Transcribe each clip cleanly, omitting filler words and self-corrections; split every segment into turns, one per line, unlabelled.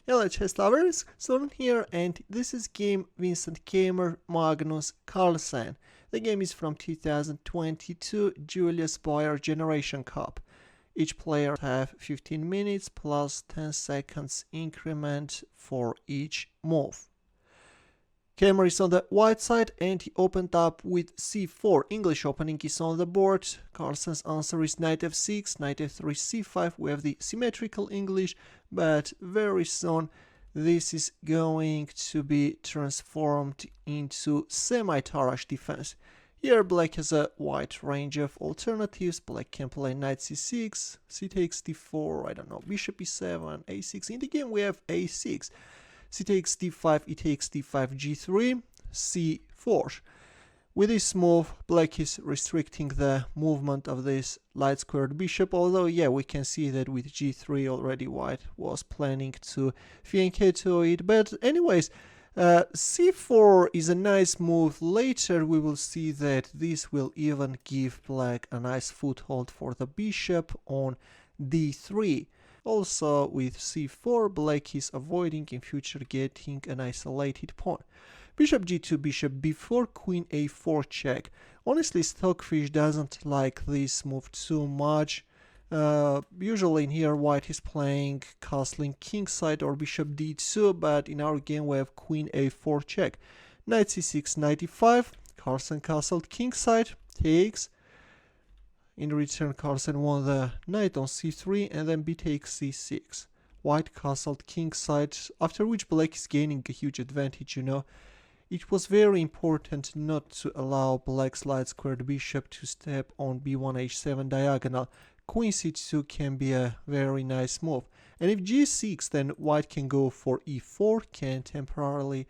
Hello chess lovers, Soren here, and this is game Vincent Keymer Magnus Carlsen. The game is from 2022 Julius Baer Generation Cup. Each player have 15 minutes plus 10 seconds increment for each move. Keymer is on the white side and he opened up with c4. English opening is on the board. Carlsen's answer is knight f6, knight f3, c5. We have the symmetrical English, but very soon this is going to be transformed into semi-Tarrasch defense. Here black has a wide range of alternatives. Black can play knight c6, c takes d4, I don't know, bishop e7, a6. In the game we have a6. C takes d5, e takes d5, g3, c4. With this move, black is restricting the movement of this light squared bishop, although yeah, we can see that with g3 already white was planning to fianchetto it. But anyways, c4 is a nice move. Later we will see that this will even give black a nice foothold for the bishop on d3. Also with c4, black is avoiding in future getting an isolated pawn. Bishop g2, bishop b4, queen a4 check. Honestly, Stockfish doesn't like this move too much. Usually in here white is playing castling kingside or bishop d2, but in our game we have queen a4 check. Knight c6, knight e5, Carlsen castled kingside, takes. In return, Carlsen won the knight on c3 and then b takes c6. White castled kingside, after which black is gaining a huge advantage, you know. It was very important not to allow black's light squared bishop to step on b1 h7 diagonal. Queen c2 can be a very nice move. And if g6, then white can go for e4, can temporarily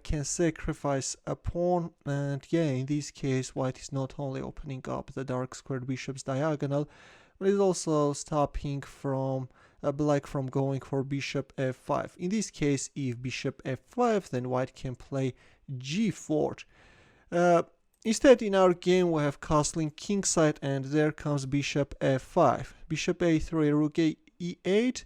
can sacrifice a pawn, and yeah, in this case white is not only opening up the dark squared bishop's diagonal, but is also stopping from black from going for bishop f5. In this case, if bishop f5, then white can play g4. Instead, in our game we have castling kingside, and there comes bishop f5. Bishop a3, rook e8,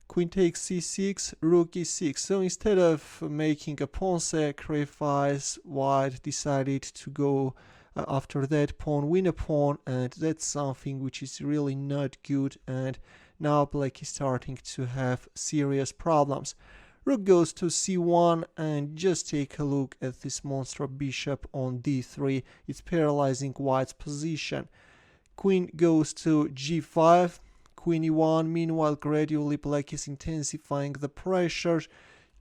queen takes c6, rook e6. So instead of making a pawn sacrifice, white decided to go after that pawn, win a pawn, and that's something which is really not good, and now black is starting to have serious problems. Rook goes to c1, and just take a look at this monster bishop on d3. It's paralyzing white's position. Queen goes to g5, queen e1. Meanwhile, gradually black is intensifying the pressure.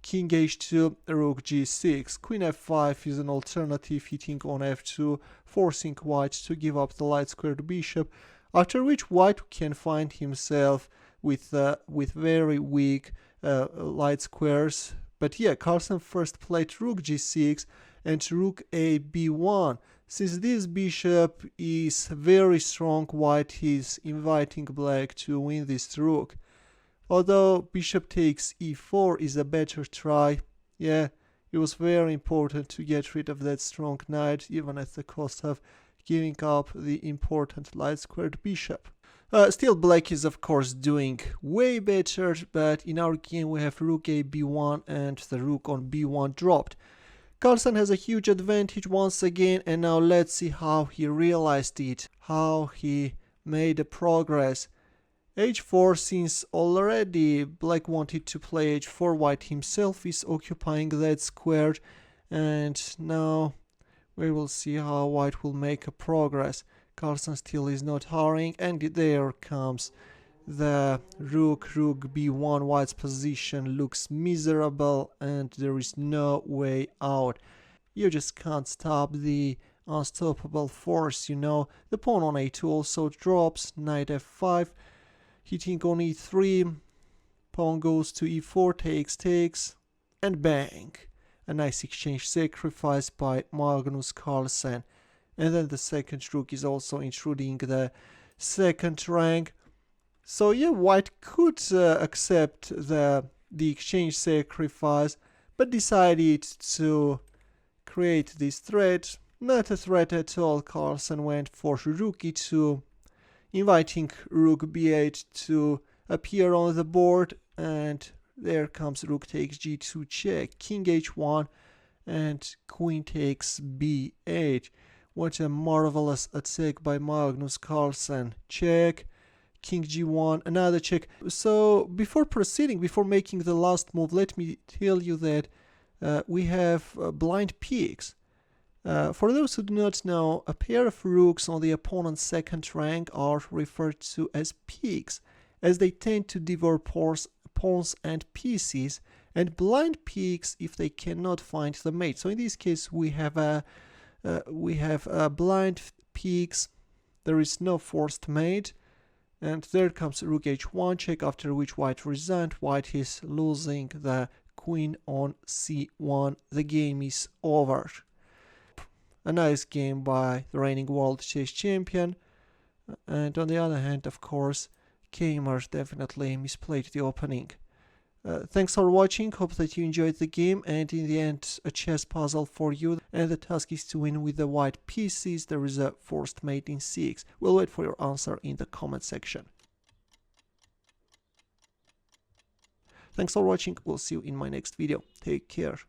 King h2, rook g6. Queen f5 is an alternative, hitting on f2, forcing white to give up the light squared bishop, after which white can find himself with very weak light squares. But yeah, Carlsen first played rook g6 and rook a b1. Since this bishop is very strong, white is inviting black to win this rook. Although bishop takes e4 is a better try, yeah, it was very important to get rid of that strong knight, even at the cost of giving up the important light squared bishop. Still, black is of course doing way better, but in our game we have rook a b1 and the rook on b1 dropped. Carlsen has a huge advantage once again, and now let's see how he realized it, how he made a progress. h4, since already black wanted to play h4, white himself is occupying that square, and now we will see how white will make a progress. Carlsen still is not hurrying, and there comes the rook b1. White's position looks miserable and there is no way out. You just can't stop the unstoppable force, you know. The pawn on a2 also drops, knight f5, hitting on e3, pawn goes to e4, takes, and bang! A nice exchange sacrifice by Magnus Carlsen. And then the second rook is also intruding the second rank. So yeah, white could accept the exchange sacrifice, but decided to create this threat. Not a threat at all. Carlsen went for rook e2, inviting rook b8 to appear on the board, and There comes rook takes g2 check, king h1, and queen takes b8. What a marvelous attack by Magnus Carlsen. Check, king g1, another check. So before proceeding, before making the last move, let me tell you that we have blind peaks. For those who do not know, a pair of rooks on the opponent's second rank are referred to as peaks, as they tend to devour pawns and pieces, and blind peaks if they cannot find the mate. So in this case, we have blind peaks. There is no forced mate, and there comes rook h1 check, after which white resent. White is losing the queen on c1. The game is over. A nice game by the reigning world chess champion, and on the other hand, of course, Keymer definitely misplayed the opening. Thanks for watching, hope that you enjoyed the game, and in the end a chess puzzle for you, and the task is to win with the white pieces. There is a forced mate in c6. We'll wait for your answer in the comment section. Thanks for watching, we'll see you in my next video. Take care.